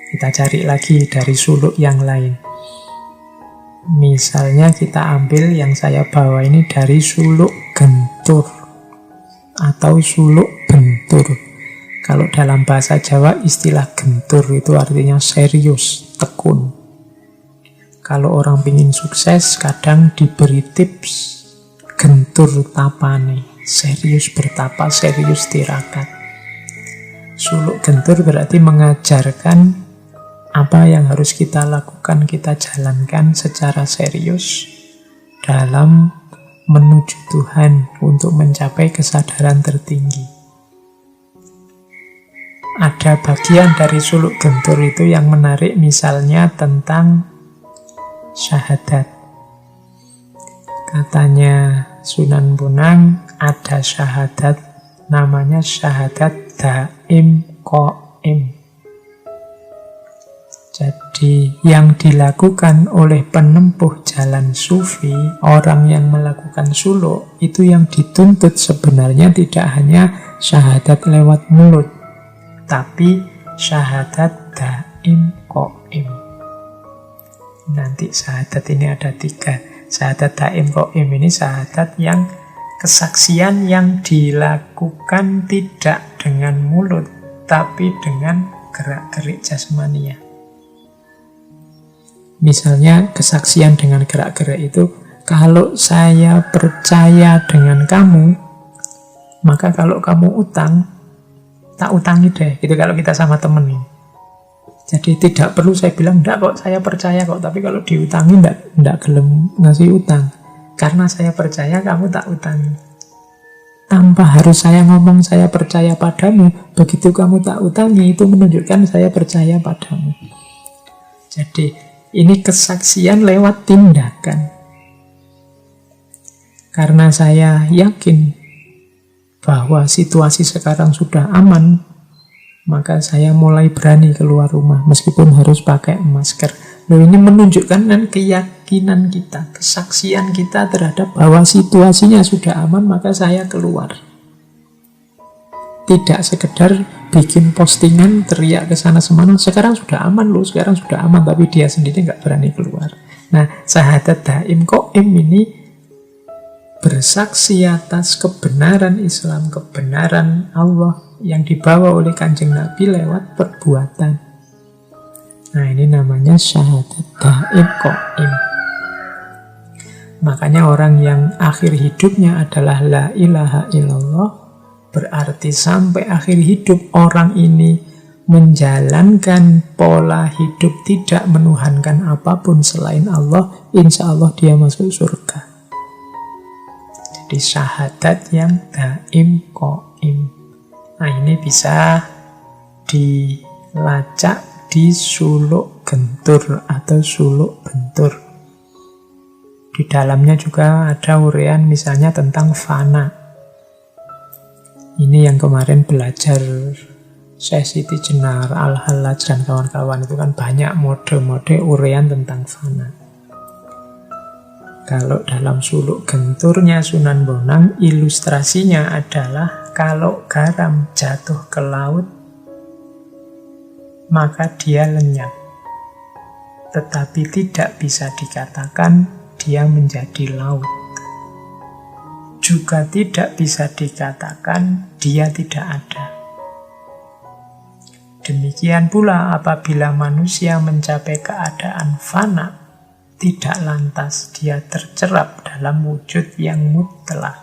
Kita cari lagi dari suluk yang lain. Misalnya kita ambil yang saya bawa ini dari suluk gentur atau suluk bentur. Kalau dalam bahasa Jawa istilah gentur itu artinya serius, tekun. Kalau orang ingin sukses kadang diberi tips gentur tapane, serius bertapa, serius tirakat. Suluk gentur berarti mengajarkan apa yang harus kita lakukan, kita jalankan secara serius dalam menuju Tuhan untuk mencapai kesadaran tertinggi. Ada bagian dari suluk gentur itu yang menarik, misalnya tentang syahadat. Katanya Sunan Bonang ada syahadat namanya syahadat daim qaim. Jadi yang dilakukan oleh penempuh jalan sufi, orang yang melakukan suluk, itu yang dituntut sebenarnya tidak hanya syahadat lewat mulut, tapi syahadat daim qaim. Nanti syahadat ini ada 3. Syahadat daim qaim ini syahadat yang kesaksian yang dilakukan tidak dengan mulut, tapi dengan gerak-gerik jasmania. Misalnya kesaksian dengan gerak-gerik itu, kalau saya percaya dengan kamu, maka kalau kamu utang, tak utangi deh. Gitu kalau kita sama temen ini. Jadi tidak perlu saya bilang, enggak kok, saya percaya kok. Tapi kalau diutangi, enggak gelem ngasih utang. Karena saya percaya, kamu tak utangi. Tanpa harus saya ngomong saya percaya padamu, begitu kamu tak utangi, itu menunjukkan saya percaya padamu. Jadi ini kesaksian lewat tindakan. Karena saya yakin bahwa situasi sekarang sudah aman, maka saya mulai berani keluar rumah meskipun harus pakai masker. Loh, ini menunjukkan keyakinan kita, kesaksian kita terhadap bahwa situasinya sudah aman, maka saya keluar. Tidak sekedar bikin postingan, teriak ke sana semana, sekarang sudah aman loh, sekarang sudah aman, tapi dia sendiri nggak berani keluar. Nah, syahadat daim qaim ini bersaksi atas kebenaran Islam, kebenaran Allah yang dibawa oleh Kanjeng Nabi lewat perbuatan. Nah, ini namanya syahadat daim qaim. Makanya orang yang akhir hidupnya adalah la ilaha illallah, berarti sampai akhir hidup orang ini menjalankan pola hidup tidak menuhankan apapun selain Allah, insya Allah dia masuk surga. Jadi syahadat yang daim qaim. Nah, ini bisa dilacak di suluk gentur atau suluk bentur. Di dalamnya juga ada uraian misalnya tentang fana. Ini yang kemarin belajar Syekh Siti Jenar, Al-Hallaj dan kawan-kawan itu kan banyak mode-mode uraian tentang fana. Kalau dalam suluk genturnya Sunan Bonang, ilustrasinya adalah kalau garam jatuh ke laut, maka dia lenyap. Tetapi tidak bisa dikatakan dia menjadi laut. Juga tidak bisa dikatakan dia tidak ada. Demikian pula apabila manusia mencapai keadaan fana, tidak lantas dia tercerap dalam wujud yang mutlak.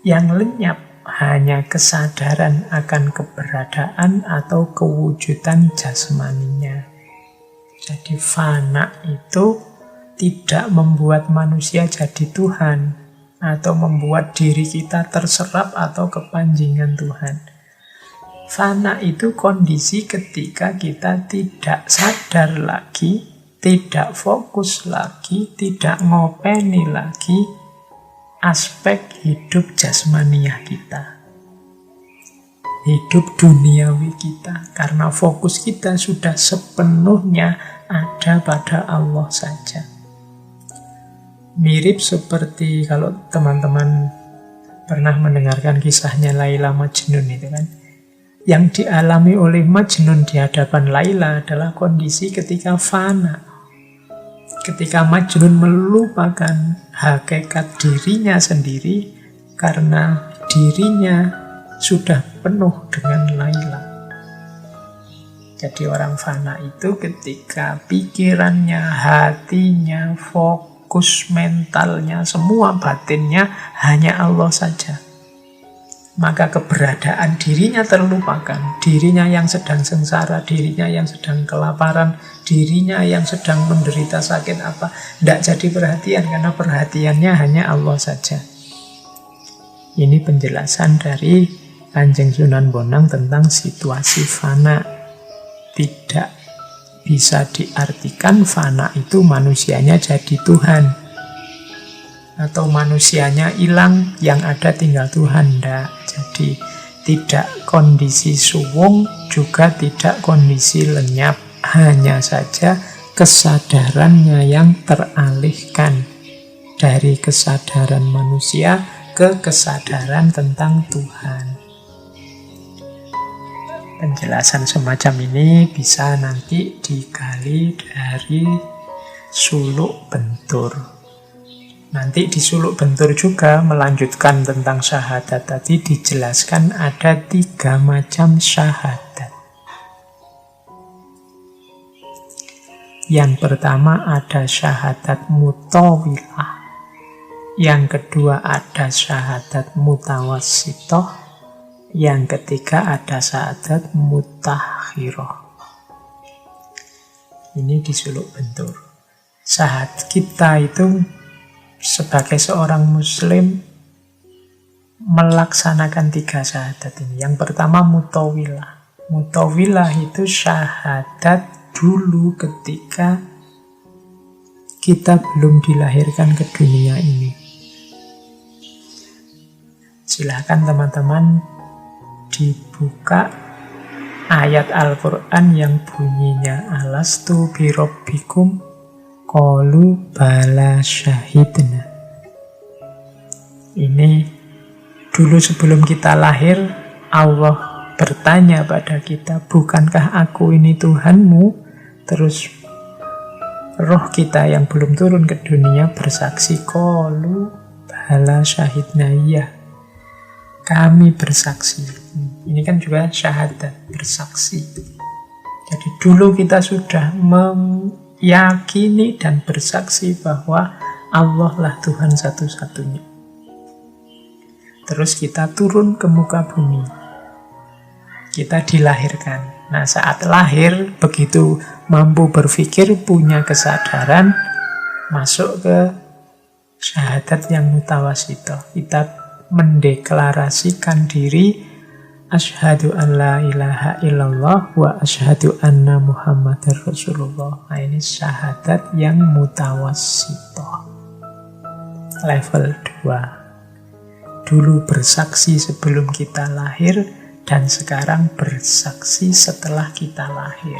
Yang lenyap hanya kesadaran akan keberadaan atau kewujudan jasmaninya. Jadi fana itu tidak membuat manusia jadi Tuhan, atau membuat diri kita terserap atau kepanjingan Tuhan. Fana itu kondisi ketika kita tidak sadar lagi, tidak fokus lagi, tidak ngopeni lagi aspek hidup jasmaniah kita, hidup duniawi kita, karena fokus kita sudah sepenuhnya ada pada Allah saja. Mirip seperti kalau teman-teman pernah mendengarkan kisahnya Laila Majnun itu kan. Yang dialami oleh Majnun di hadapan Laila adalah kondisi ketika fana. Ketika Majnun melupakan hakikat dirinya sendiri karena dirinya sudah penuh dengan Laila. Jadi orang fana itu ketika pikirannya, hatinya, fokus mentalnya, semua batinnya hanya Allah saja. Maka keberadaan dirinya terlupakan. Dirinya yang sedang sengsara, dirinya yang sedang kelaparan, dirinya yang sedang menderita sakit apa, tidak jadi perhatian karena perhatiannya hanya Allah saja. Ini penjelasan dari Kanjeng Sunan Bonang tentang situasi fana. Tidak bisa diartikan fana itu manusianya jadi Tuhan. Atau manusianya hilang, yang ada tinggal Tuhan. Tidak. Jadi tidak kondisi suwung, juga tidak kondisi lenyap. Hanya saja kesadarannya yang teralihkan dari kesadaran manusia ke kesadaran tentang Tuhan. Penjelasan semacam ini bisa nanti digali dari Suluk Bentur. Nanti di Suluk Bentur juga melanjutkan tentang syahadat. Tadi dijelaskan ada 3 macam syahadat. Yang pertama ada syahadat mutawilah. Yang kedua ada syahadat mutawassithah. Yang ketiga ada syahadat mutakhirah. Ini di Suluk Bentur. Syahadat kita itu sebagai seorang muslim melaksanakan 3 syahadat ini. Yang pertama mutawilah. Mutawilah itu syahadat dulu ketika kita belum dilahirkan ke dunia ini. Silahkan teman-teman dibuka ayat Al-Quran yang bunyinya alastu birabbikum qalu bala syahidna. Ini dulu sebelum kita lahir, Allah bertanya pada kita, bukankah aku ini Tuhanmu? Terus roh kita yang belum turun ke dunia bersaksi, qalu bala syahidna, ya kami bersaksi. Ini kan juga syahadat, bersaksi. Jadi dulu kita sudah yakini dan bersaksi bahwa Allah lah Tuhan satu-satunya. Terus kita turun ke muka bumi. Kita dilahirkan. Nah, saat lahir, begitu mampu berpikir, punya kesadaran, masuk ke syahadat yang mutawassithah. Kita mendeklarasikan diri, asyhadu an la ilaha illallah wa asyhadu anna muhammadar rasulullah. Nah, ini syahadat yang mutawassithah. Level 2. Dulu bersaksi sebelum kita lahir, dan sekarang bersaksi setelah kita lahir.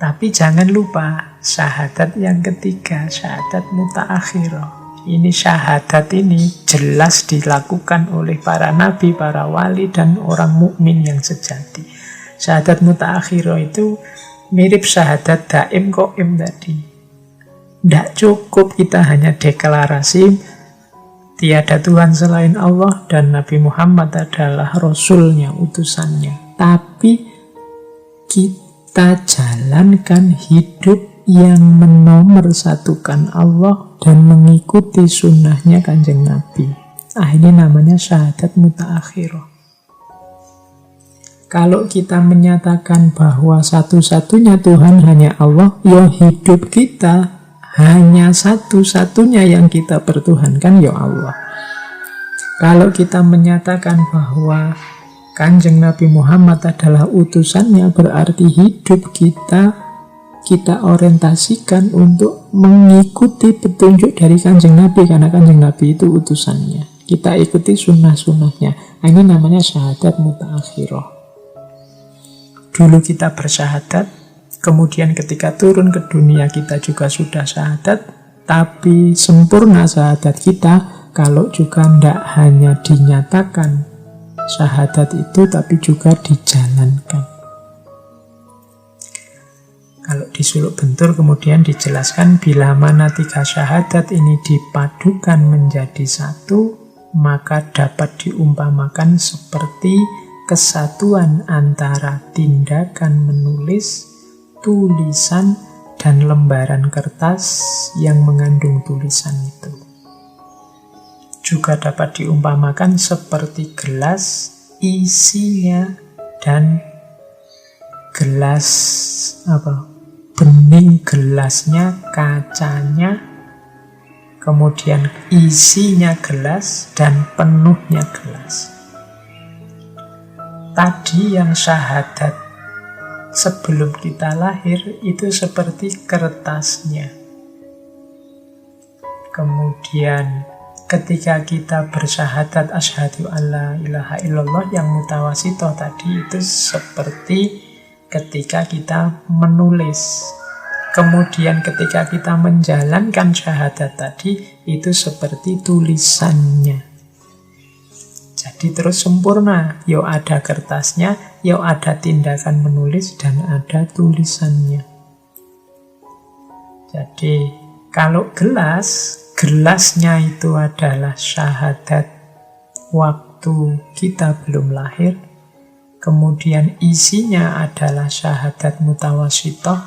Tapi jangan lupa syahadat yang ketiga, syahadat mutaakhirah. Ini syahadat ini jelas dilakukan oleh para nabi, para wali, dan orang mukmin yang sejati. Syahadat mutaakhirah itu mirip syahadat daim qaim tadi. Tidak cukup kita hanya deklarasi tiada Tuhan selain Allah dan Nabi Muhammad adalah Rasulnya, utusannya. Tapi kita jalankan hidup yang menomorsatukan Allah dan mengikuti sunnahnya Kanjeng Nabi. Ini namanya syahadat mutaakhirah. Kalau kita menyatakan bahwa satu-satunya Tuhan hanya Allah, ya hidup kita hanya satu-satunya yang kita pertuhankan, ya Allah. Kalau kita menyatakan bahwa Kanjeng Nabi Muhammad adalah utusannya, berarti hidup kita orientasikan untuk mengikuti petunjuk dari Kanjeng Nabi, karena Kanjeng Nabi itu utusannya. Kita ikuti sunnah-sunnahnya. Ini namanya syahadat mutaakhirah. Dulu kita bersyahadat, kemudian ketika turun ke dunia kita juga sudah syahadat, tapi sempurna syahadat kita kalau juga tidak hanya dinyatakan syahadat itu, tapi juga dijalankan. Kalau di suluk bentur kemudian dijelaskan, bila mana 3 syahadat ini dipadukan menjadi satu, maka dapat diumpamakan seperti kesatuan antara tindakan menulis, tulisan, dan lembaran kertas yang mengandung tulisan itu. Juga dapat diumpamakan seperti gelas, isinya dan gelas bening gelasnya, kacanya, kemudian isinya gelas dan penuhnya gelas. Tadi yang syahadat sebelum kita lahir itu seperti kertasnya. Kemudian ketika kita bersyahadat asyhadu alla ilaha illallah yang mutawasitoh tadi, itu seperti ketika kita menulis. Kemudian ketika kita menjalankan syahadat tadi, itu seperti tulisannya. Jadi terus sempurna. Yo ada kertasnya, yo ada tindakan menulis, dan ada tulisannya. Jadi kalau gelasnya itu adalah syahadat waktu kita belum lahir. Kemudian isinya adalah syahadat mutawasitoh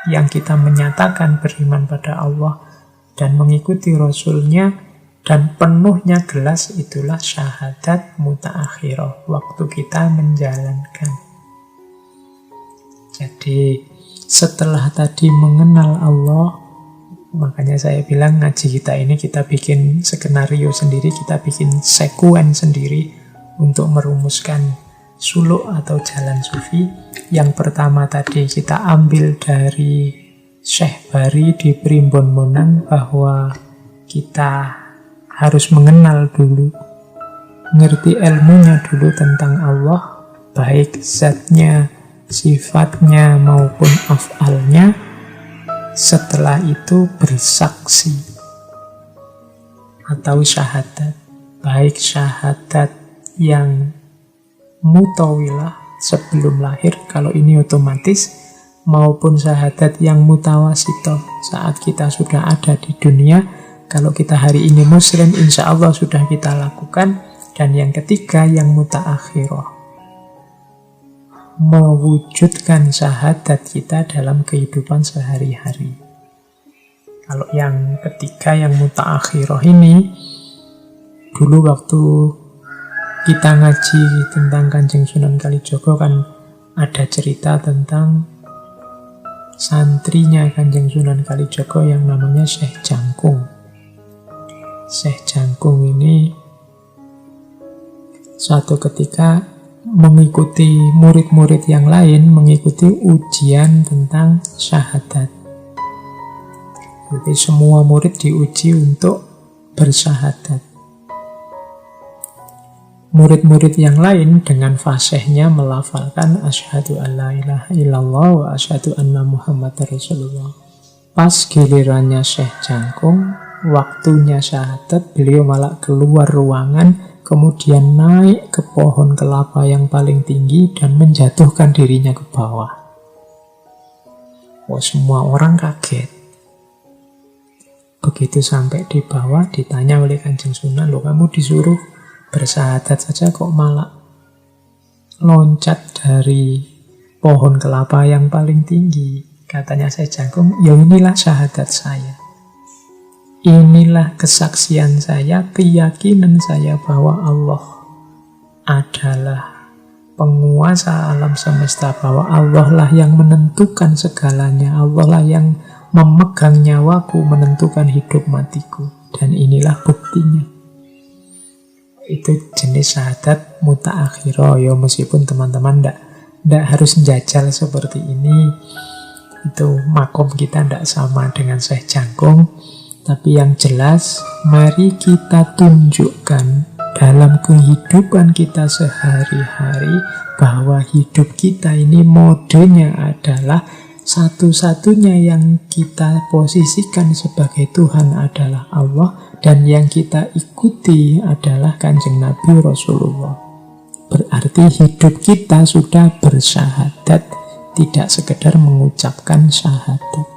yang kita menyatakan beriman pada Allah dan mengikuti Rasulnya, dan penuhnya gelas itulah syahadat mutaakhirah, waktu kita menjalankan. Jadi setelah tadi mengenal Allah, makanya saya bilang ngaji kita ini kita bikin skenario sendiri, kita bikin sekuen sendiri untuk merumuskan suluk atau jalan sufi. Yang pertama tadi kita ambil dari Syekh Bari di Primbon Monang, bahwa kita harus mengenal dulu, ngerti ilmunya dulu tentang Allah, baik zatnya, sifatnya maupun af'alnya. Setelah itu bersaksi atau syahadat, baik syahadat yang mutawilah sebelum lahir, kalau ini otomatis, maupun syahadat yang mutawasitoh saat kita sudah ada di dunia. Kalau kita hari ini muslim, insya Allah sudah kita lakukan. Dan yang ketiga yang mutaakhirah, mewujudkan syahadat kita dalam kehidupan sehari-hari. Kalau yang ketiga yang mutaakhirah ini, dulu waktu kita ngaji tentang Kanjeng Sunan Kalijaga kan ada cerita tentang santrinya Kanjeng Sunan Kalijaga yang namanya Syekh Jangkung. Syekh Jangkung ini suatu ketika mengikuti murid-murid yang lain mengikuti ujian tentang syahadat. Jadi semua murid diuji untuk bersyahadat. Murid-murid yang lain dengan fasihnya melafalkan asyhadu alla ilaha illallah wa asyhadu anna muhammadar rasulullah. Pas gilirannya Syekh Jangkung, waktunya syahadat, beliau malah keluar ruangan, kemudian naik ke pohon kelapa yang paling tinggi dan menjatuhkan dirinya ke bawah. Oh, semua orang kaget. Begitu sampai di bawah, ditanya oleh Kanjeng Sunan, loh kamu disuruh bersyahadat saja kok malah loncat dari pohon kelapa yang paling tinggi. Katanya Syekh Jangkung, ya inilah syahadat saya. Inilah kesaksian saya, keyakinan saya bahwa Allah adalah penguasa alam semesta, bahwa Allah lah yang menentukan segalanya, Allah lah yang memegang nyawaku, menentukan hidup matiku. Dan inilah buktinya. Itu jenis syahadat mutaakhirah. Ya meskipun teman-teman tidak harus jajal seperti ini, itu makom kita tidak sama dengan Syekh Jangkung. Tapi yang jelas, mari kita tunjukkan dalam kehidupan kita sehari-hari bahwa hidup kita ini modenya adalah satu-satunya yang kita posisikan sebagai Tuhan adalah Allah, dan yang kita ikuti adalah Kanjeng Nabi Rasulullah. Berarti hidup kita sudah bersyahadat, tidak sekedar mengucapkan syahadat.